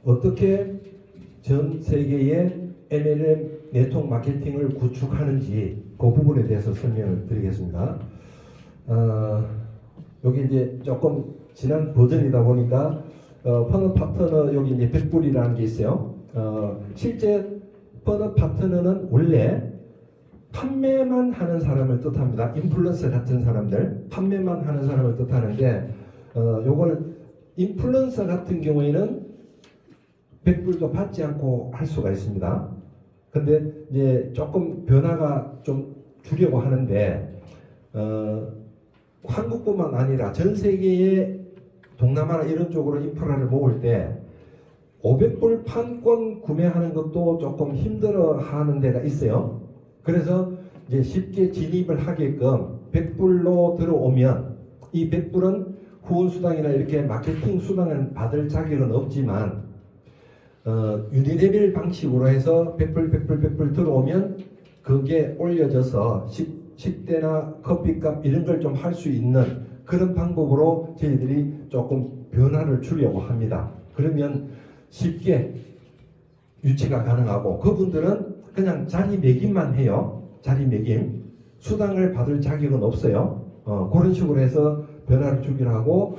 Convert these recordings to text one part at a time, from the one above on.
어떻게 전 세계의 MLM 네트워크 마케팅을 구축하는지 그 부분에 대해서 설명을 드리겠습니다. 여기 이제 조금 지난 버전이다 보니까 퍼너 파트너 여기 이제 100불이라는 게 있어요. 실제 퍼너 파트너는 원래 판매만 하는 사람을 뜻합니다. 인플루언서 같은 사람들, 판매만 하는 사람을 뜻하는데 요걸 인플루언서 같은 경우에는 100불도 받지 않고 할 수가 있습니다. 근데 이제 조금 변화가 좀 주려고 하는데 한국뿐만 아니라 전 세계의 동남아나 이런 쪽으로 인프라를 모을 때 500불 판권 구매하는 것도 조금 힘들어 하는 데가 있어요. 그래서 이제 쉽게 진입을 하게끔 100불로 들어오면 이 100불은 후원수당이나 이렇게 마케팅 수당을 받을 자격은 없지만 유니레벨 방식으로 해서 100불 들어오면 그게 올려져서 식대나 커피값 이런 걸 좀 할 수 있는 그런 방법으로 저희들이 조금 변화를 주려고 합니다. 그러면 쉽게 유치가 가능하고 그분들은 그냥 자리 매김만 해요. 자리 매김. 수당을 받을 자격은 없어요. 그런 식으로 해서 변화를 주기로 하고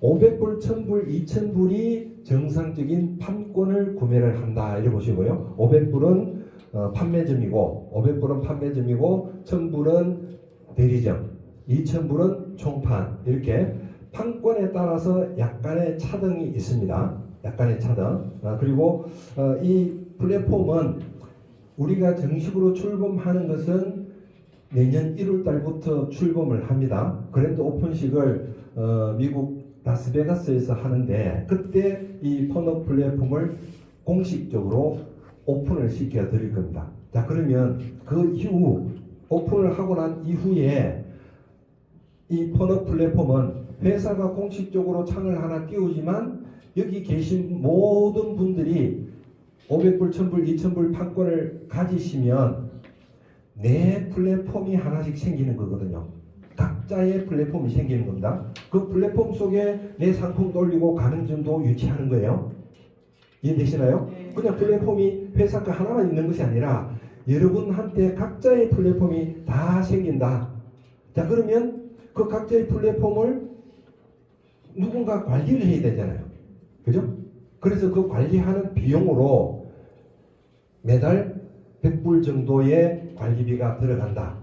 500불, 1000불, 2000불이 정상적인 판권을 구매를 한다. 이렇게 보시고요. 500불은 판매점이고 1000불은 대리점, 2000불은 총판 이렇게 판권에 따라서 약간의 차등이 있습니다. 약간의 차등. 그리고 이 플랫폼은 우리가 정식으로 출범하는 것은 내년 1월 달부터 출범을 합니다. 그랜드 오픈식을 미국 라스베가스에서 하는데 그때 이 퍼너 플랫폼을 공식적으로 오픈을 시켜 드릴 겁니다. 자, 그러면 그 이후 오픈을 하고 난 이후에 이 퍼너 플랫폼은 회사가 공식적으로 창을 하나 띄우지만 여기 계신 모든 분들이 500불, 1000불, 2000불 판권을 가지시면 내 플랫폼이 하나씩 생기는 거거든요. 각자의 플랫폼이 생기는 겁니다. 그 플랫폼 속에 내 상품도 올리고 가맹점도 유치하는 거예요. 이해되시나요? 그냥 플랫폼이 회사 거 하나만 있는 것이 아니라 여러분한테 각자의 플랫폼이 다 생긴다. 자, 그러면 그 각자의 플랫폼을 누군가 관리를 해야 되잖아요. 그죠? 그래서 그 관리하는 비용으로 매달 100불 정도의 관리비가 들어간다.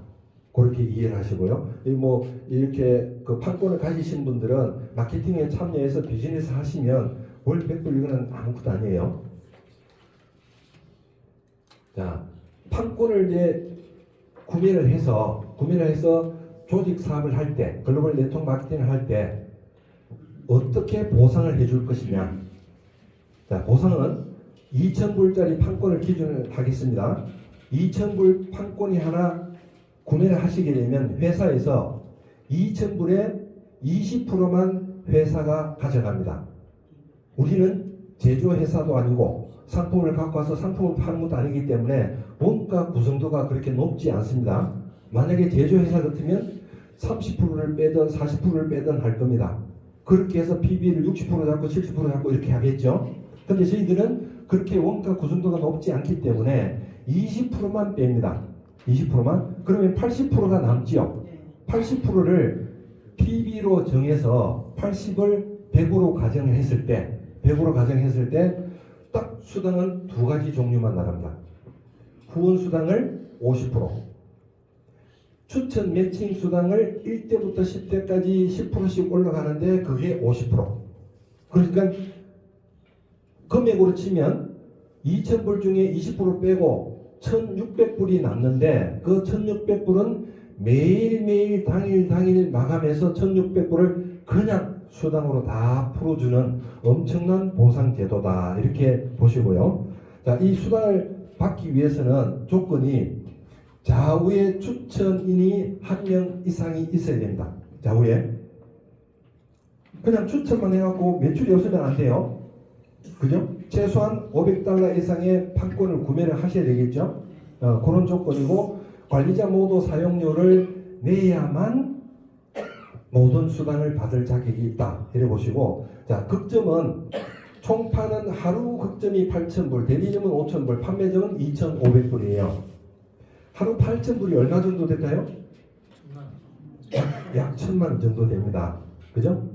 그렇게 이해를 하시고요. 뭐 이렇게 그 판권을 가지신 분들은 마케팅에 참여해서 비즈니스 하시면 월 100불 이거는 아무것도 아니에요. 자, 판권을 이제 구매를 해서 조직 사업을 할 때, 글로벌 네트워크 마케팅을 할 때 어떻게 보상을 해줄 것이냐. 자, 보상은 2000불짜리 판권을 기준으로 하겠습니다. 2000불 판권이 하나 구매를 하시게 되면 회사에서 2000불에 20%만 회사가 가져갑니다. 우리는 제조회사도 아니고 상품을 갖고 와서 상품을 파는 것도 아니기 때문에 원가 구성도가 그렇게 높지 않습니다. 만약에 제조회사 같으면 30%를 빼든 40%를 빼든 할 겁니다. 그렇게 해서 PB를 60% 잡고 70% 잡고 이렇게 하겠죠. 근데 저희들은 그렇게 원가 구성도가 높지 않기 때문에 20%만 뺍니다. 20%만. 그러면 80%가 남지요. 80%를 PB로 정해서 80을 100으로 가정했을 때 딱 수당은 두 가지 종류만 나갑니다. 후원 수당을 50%, 추천 매칭 수당을 1대부터 10대까지 10%씩 올라가는데 그게 50%. 그러니까 금액으로 치면 2000불 중에 20% 빼고 1600불이 남는데 그 1600불은 매일매일 당일 마감해서 1600불을 그냥 수당으로 다 풀어주는 엄청난 보상제도다. 이렇게 보시고요. 자, 이 수당을 받기 위해서는 조건이 좌우에 추천인이 한 명 이상이 있어야 됩니다. 좌우에. 그냥 추천만 해갖고 매출이 없으면 안 돼요. 그죠? 최소한 500달러 이상의 판권을 구매를 하셔야 되겠죠? 그런 조건이고, 관리자 모두 사용료를 내야만 모든 수당을 받을 자격이 있다. 이래 보시고, 자, 극점은 총판은 하루 극점이 8,000불, 대리점은 5,000불, 판매점은 2,500불이에요. 하루 8,000불이 얼마 정도 될까요? 약 1,000만 정도 됩니다. 그죠?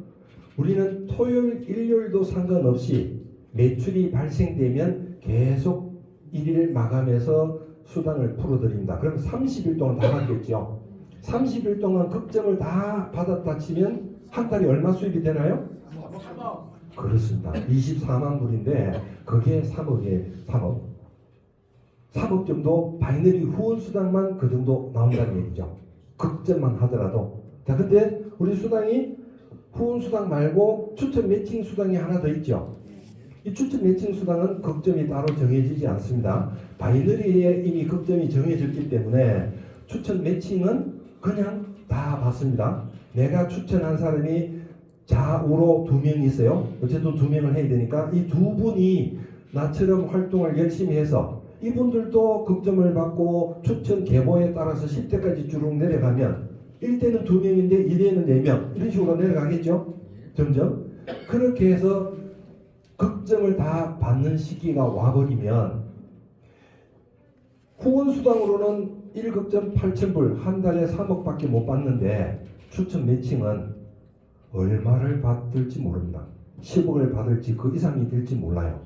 우리는 토요일, 일요일도 상관없이 매출이 발생되면 계속 일일 마감해서 수당을 풀어드립니다. 그럼 30일 동안 다 받겠죠. 30일 동안 극점을 다 받았다 치면 한 달에 얼마 수입이 되나요? 그렇습니다. 24만 불인데 그게 3억이에요. 3억. 3억 정도 바이너리 후원 수당만 그 정도 나온다는 얘기죠. 극점만 하더라도. 자, 근데 우리 수당이 후원 수당 말고 추천 매칭 수당이 하나 더 있죠. 이 추천 매칭 수당은 극점이 따로 정해지지 않습니다. 바이너리에 이미 극점이 정해졌기 때문에 추천 매칭은 그냥 다 받습니다. 내가 추천한 사람이 좌우로 2명이 있어요. 어쨌든 2명을 해야 되니까 이 2분이 나처럼 활동을 열심히 해서 이분들도 극점을 받고 추천 계보에 따라서 10대까지 쭉 내려가면 1대는 2명인데 2대는 4명 이런 식으로 내려가겠죠. 점점 그렇게 해서 극점을 다 받는 시기가 와버리면 후원수당으로는 1극점 8,000불 한 달에 3억밖에 못 받는데 추천 매칭은 얼마를 받을지 모릅니다. 10억을 받을지 그 이상이 될지 몰라요.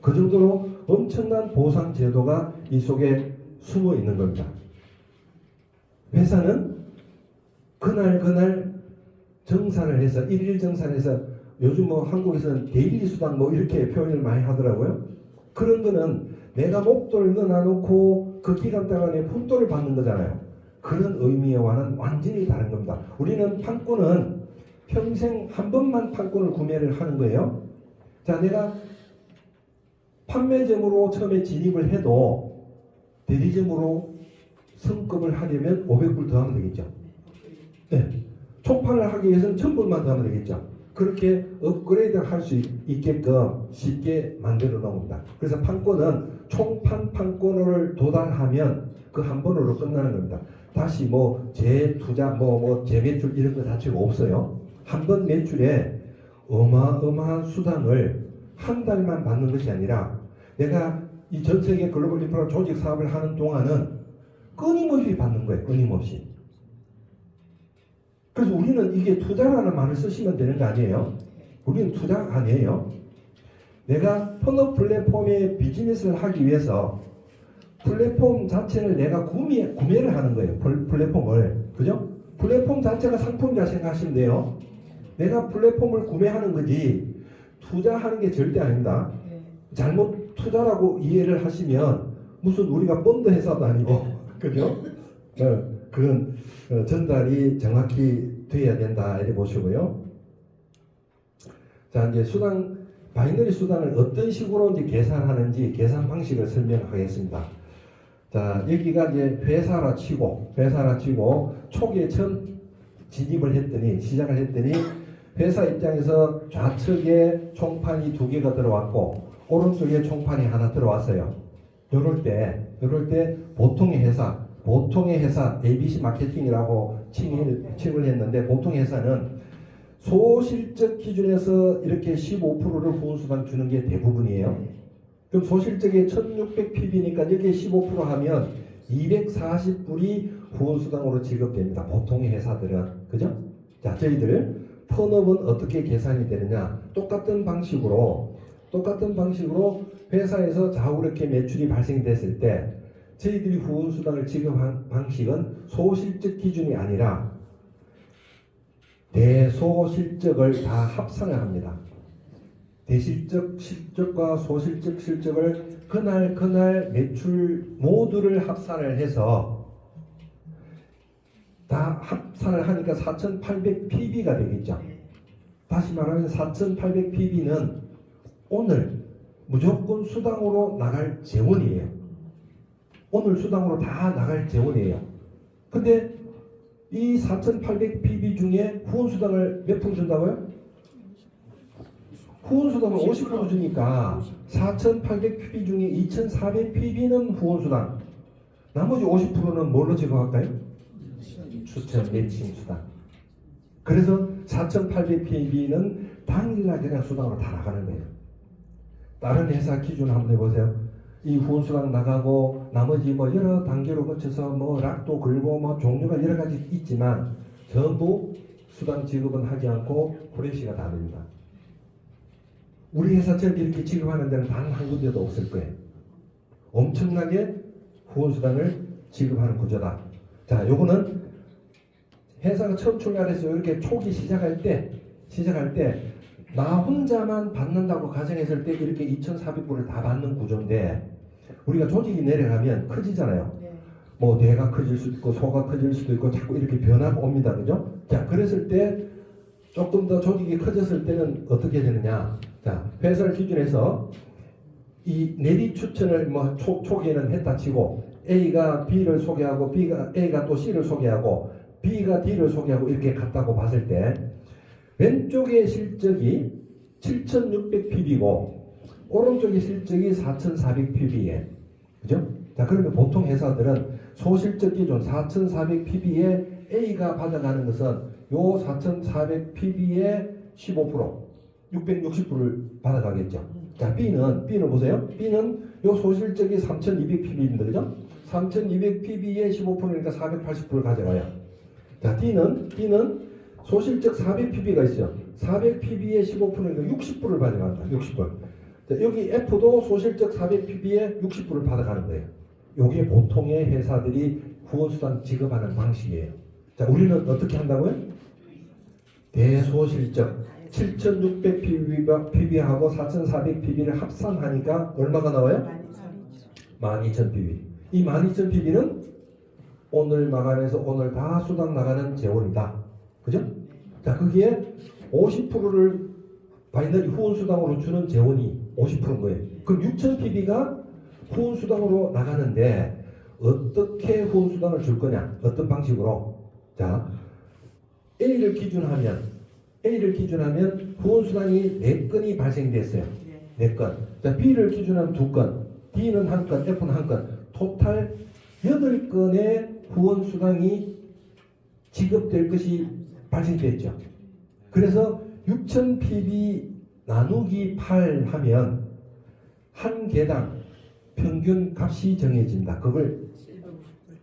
그 정도로 엄청난 보상 제도가 이 속에 숨어 있는 겁니다. 회사는 그날 정산을 해서 일일 정산해서 요즘 뭐 한국에서는 데일리 수당 뭐 이렇게 표현을 많이 하더라고요. 그런 거는 내가 목돈을 넣어놓고 그 기간 동안에 푼돈을 받는 거잖아요. 그런 의미와는 완전히 다른 겁니다. 우리는 판권은 평생 한 번만 판권을 구매를 하는 거예요. 자, 내가 판매점으로 처음에 진입을 해도 대리점으로 승급을 하려면 500불 더 하면 되겠죠. 네. 총판을 하기 위해서는 1,000불만 더 하면 되겠죠. 그렇게 업그레이드 할 수 있게끔 쉽게 만들어 놓은 겁니다. 그래서 판권은 총판 판권을 도달하면 그 한 번으로 끝나는 겁니다. 다시 뭐 재투자, 재매출 이런 거 자체가 없어요. 한 번 매출에 어마어마한 수당을 한 달만 받는 것이 아니라 내가 이 전 세계 글로벌 인프라 조직 사업을 하는 동안은 끊임없이 받는 거예요. 끊임없이. 그래서 우리는 이게 투자라는 말을 쓰시면 되는 거 아니에요? 우리는 투자가 아니에요. 내가 펀업 플랫폼의 비즈니스를 하기 위해서 플랫폼 자체를 내가 구매를 하는 거예요. 플랫폼을. 그죠? 플랫폼 자체가 상품이라 생각하시면 돼요. 내가 플랫폼을 구매하는 거지 투자하는 게 절대 아닙니다. 잘못 투자라고 이해를 하시면 무슨 우리가 펀드 회사도 아니고 그죠? 그런 전달이 정확히 돼야 된다 이렇게 보시고요. 자, 이제 바이너리 수단을 어떤 식으로 이제 계산하는지 계산 방식을 설명하겠습니다. 자, 여기가 이제 회사라 치고 초기에 처음 시작을 했더니 회사 입장에서 좌측에 총판이 2개가 들어왔고 오른쪽에 총판이 하나 들어왔어요. 이럴 때 보통의 회사 ABC 마케팅이라고 칭을 했는데 보통 회사는 소실적 기준에서 이렇게 15%를 후원수당 주는 게 대부분이에요. 그럼 소실적에 1600pb니까 여기에 15% 하면 240불이 후원수당으로 지급됩니다. 보통의 회사들은. 그죠? 자, 저희들 펀업은 어떻게 계산이 되느냐. 똑같은 방식으로 회사에서 좌우렇게 매출이 발생됐을 때 저희들이 후원수당을 지급한 방식은 소실적 기준이 아니라 대소실적을 다 합산을 합니다. 대실적 실적과 소실적 실적을 그날 매출 모두를 합산을 해서 다 합산을 하니까 4,800pb가 되겠죠. 다시 말하면 4,800pb는 오늘 무조건 수당으로 나갈 재원이에요. 오늘 수당으로 다 나갈 재원이에요. 근데 이 4,800pb 중에 후원수당을 몇 프로 준다고요? 후원수당을 50% 주니까 4,800pb 중에 2,400pb는 후원수당. 나머지 50%는 뭘로 제공할까요? 추천 매칭 수당. 그래서 4,800pb는 당일날 그냥 수당으로 다 나가는 거예요. 다른 회사 기준 한번 해보세요. 이 후원수당 나가고 나머지 뭐 여러 단계로 거쳐서 뭐 락도 걸고 뭐 종류가 여러 가지 있지만 전부 수당 지급은 하지 않고 후레쉬가 다 됩니다. 우리 회사처럼 이렇게 지급하는 데는 단 한 군데도 없을 거예요. 엄청나게 후원수당을 지급하는 구조다. 자, 요거는 회사가 처음 출발해서 이렇게 초기 시작할 때 나 혼자만 받는다고 가정했을 때 이렇게 2,400불을 다 받는 구조인데 우리가 조직이 내려가면 커지잖아요. 네. 뭐 뇌가 커질 수도 있고 소가 커질 수도 있고 자꾸 이렇게 변화가 옵니다. 그죠? 자, 그랬을 때 조금 더 조직이 커졌을 때는 어떻게 되느냐? 자, 회사를 기준해서 이 내리 추천을 뭐 초기에는 했다 치고 A가 B를 소개하고 A가 또 C를 소개하고 B가 D를 소개하고 이렇게 갔다고 봤을 때 왼쪽의 실적이 7,600pb고 오른쪽의 실적이 4,400pb에 그죠? 자, 그러면 보통 회사들은 소실적 기준 4,400pb에 A가 받아가는 것은 요 4,400pb의 15% 660불을 받아가겠죠. 자, B는 보세요. B는 요 소실적이 3,200pb입니다. 그죠? 3,200pb의 15%니까 480불을 가져가요. 자, D는 소실적 400pb가 있어요. 400pb의 15%니까 60불을 받아간다. 60불. 자, 여기 F도 소실적 400pb에 60불을 받아가는 거예요. 요게 보통의 회사들이 후원수당 지급하는 방식이에요. 자, 우리는 어떻게 한다고요? 대소실적 7,600pb하고 4,400pb를 합산하니까 얼마가 나와요? 12,000pb. 이 12,000pb는 오늘 마감해서 오늘 다 수당 나가는 재원이다. 그죠? 자, 거기에 50%를 바이너리 후원수당으로 주는 재원이 50%인 거예요. 그럼 6,000pb가 후원수당으로 나가는데 어떻게 후원수당을 줄 거냐? 어떤 방식으로? 자, A를 기준하면 후원수당이 4건이 발생됐어요. 4건. 자, B를 기준하면 2건, D는 1건, F는 1건. 토탈 8건의 후원수당이 지급될 것이 발생됐죠. 그래서 6,000pb 나누기 8 하면 한 개당 평균 값이 정해진다. 그걸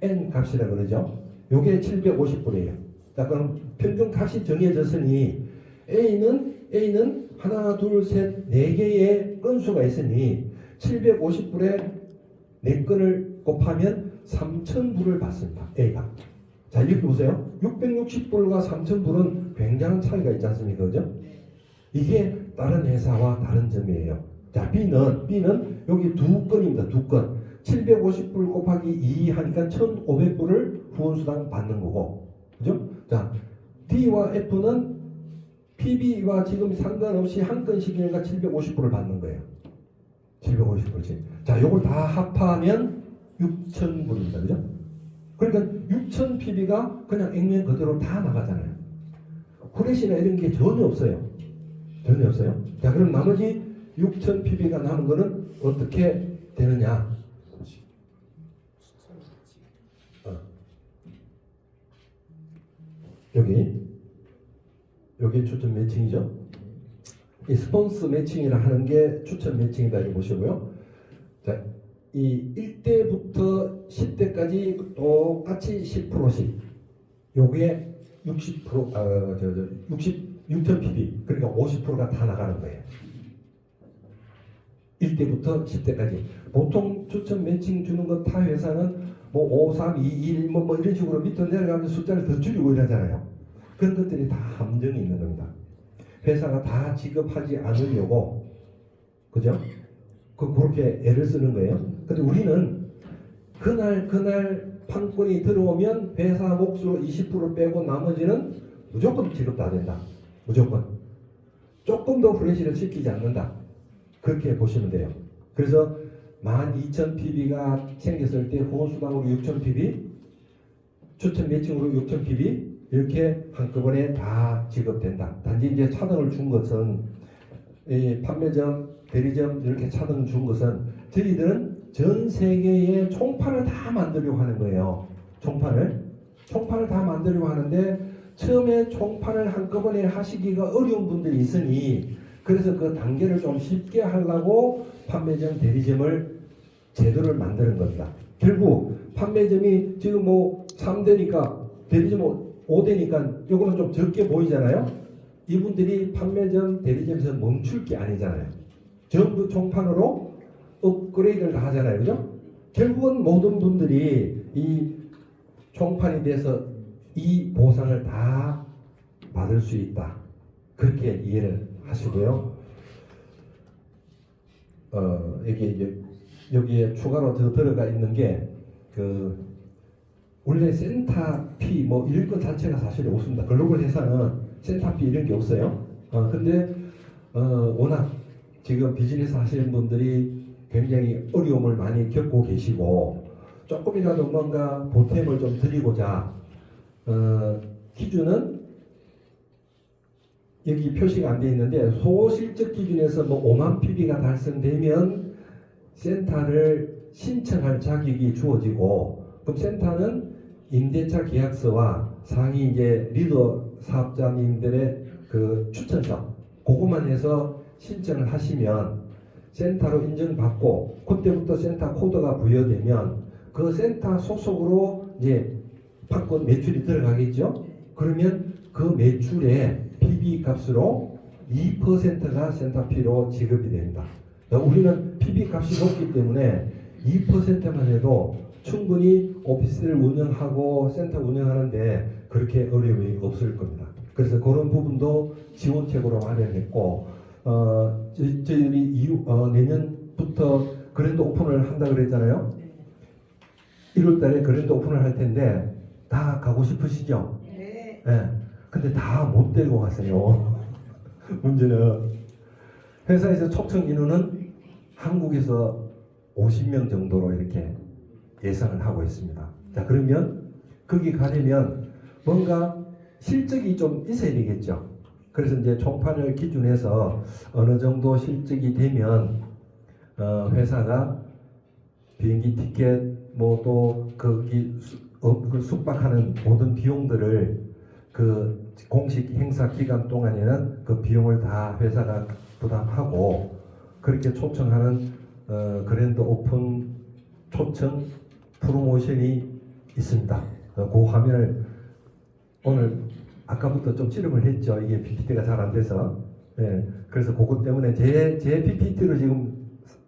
N 값이라 그러죠. 요게 750불이에요. 자, 그럼 평균 값이 정해졌으니 A는 하나, 둘, 셋, 4개의 건수가 있으니 750불에 4건을 곱하면 3,000불을 받습니다. A가. 자, 이렇게 보세요. 660불과 3,000불은 굉장한 차이가 있지 않습니까? 그죠? 이게 다른 회사와 다른 점이에요. 자, B는 여기 2건입니다. 2건. 750불 곱하기 2 하니까 1,500불을 후원수당 받는 거고. 그죠? 자, D와 F는 PB와 지금 상관없이 한 건씩이니까 750불을 받는 거예요. 750불씩. 자, 요걸 다 합하면 6,000불입니다. 그죠? 그러니까 6,000pb가 그냥 액면 그대로 다 나가잖아요. 후레쉬나 이런 게 전혀 없어요. 전혀 없어요. 자, 그럼 나머지 6,000pb가 남은 거는 어떻게 되느냐? 여기 추천 매칭이죠. 이 스폰스 매칭이라 하는 게 추천 매칭이다 이렇게 보시고요. 자, 이 1대부터 10대까지 똑같이 10%씩 요게 60% 6,000pb 그러니까 50%가 다 나가는 거예요. 1대부터 10대까지. 보통 추천 매칭 주는 거 타 회사는 뭐 5, 3, 2, 1 뭐 이런 식으로 밑으로 내려가면서 숫자를 더 줄이고 이러잖아요. 그런 것들이 다 함정이 있는 겁니다. 회사가 다 지급하지 않으려고, 그죠? 그렇게 애를 쓰는 거예요. 근데 우리는 그날 판권이 들어오면 회사 몫으로 20% 빼고 나머지는 무조건 지급 다 된다. 무조건. 조금 더 후레쉬를 시키지 않는다. 그렇게 보시면 돼요. 그래서 12,000pb가 생겼을 때 후원수당으로 6,000pb, 추천 매칭으로 6,000pb 이렇게 한꺼번에 다 지급된다. 단지 이제 차등을 준 것은 이 판매점, 대리점 이렇게 차등 준 것은 저희들은 전 세계의 총판을 다 만들려고 하는 거예요. 총판을 다 만들려고 하는데 처음에 총판을 한꺼번에 하시기가 어려운 분들이 있으니 그래서 그 단계를 좀 쉽게 하려고 판매점, 대리점을 제도를 만드는 겁니다. 결국 판매점이 지금 뭐 3대니까 대리점 5대니까 요거는 좀 적게 보이잖아요. 이분들이 판매점, 대리점에서 멈출 게 아니잖아요. 전부 총판으로 업그레이드를 다 하잖아요. 그죠? 결국은 모든 분들이 이 총판이 돼서 이 보상을 다 받을 수 있다. 그렇게 이해를 하시고요. 여기에 추가로 더 들어가 있는 게 원래 센터피 뭐 이런 것 자체가 사실 없습니다. 글로벌 회사는 센터피 이런 게 없어요. 근데 워낙 지금 비즈니스 하시는 분들이 굉장히 어려움을 많이 겪고 계시고 조금이라도 뭔가 보탬을 좀 드리고자 기준은 여기 표시가 안 되어 있는데 소실적 기준에서 뭐 5만 PB가 달성되면 센터를 신청할 자격이 주어지고 그럼 센터는 임대차 계약서와 상위 이제 리더 사업자님들의 그 추천서 그것만 해서 신청을 하시면 센터로 인정받고 그때부터 센터 코드가 부여되면 그 센터 소속으로 이제 판권 매출이 들어가겠죠. 그러면 그 매출의 PB 값으로 2%가 센터피로 지급이 됩니다. 우리는 PB 값이 높기 때문에 2%만 해도 충분히 오피스를 운영하고 센터 운영하는데 그렇게 어려움이 없을 겁니다. 그래서 그런 부분도 지원책으로 마련했고 저희들이 내년부터 그랜드 오픈을 한다 그랬잖아요. 1월 달에 그랜드 오픈을 할 텐데 다 가고 싶으시죠? 네. 네. 근데 다 못 데리고 갔어요. 문제는 회사에서 초청 인원은 한국에서 50명 정도로 이렇게 예상을 하고 있습니다. 자, 그러면 거기 가려면 뭔가 실적이 좀 있어야 되겠죠. 그래서 이제 총판을 기준해서 어느 정도 실적이 되면 회사가 비행기 티켓 뭐 또 거기 숙박하는 모든 비용들을 그 공식 행사 기간 동안에는 그 비용을 다 회사가 부담하고 그렇게 초청하는 그랜드 오픈 초청 프로모션이 있습니다. 그 화면을 오늘 아까부터 좀 찌름을 했죠. 이게 PPT가 잘 안 돼서. 네, 그래서 그것 때문에 제 PPT로 지금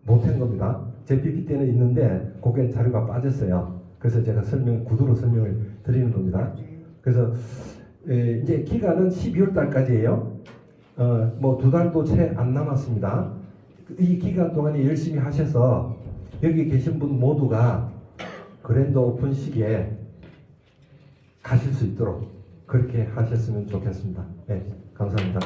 못한 겁니다. 제 PPT는 있는데 그게 자료가 빠졌어요. 그래서 제가 구두로 설명을 드리는 겁니다. 그래서 이제 기간은 12월 달까지예요. 뭐 2달도 채 안 남았습니다. 이 기간 동안에 열심히 하셔서 여기 계신 분 모두가 그랜드 오픈 시기에 가실 수 있도록 그렇게 하셨으면 좋겠습니다. 네, 감사합니다.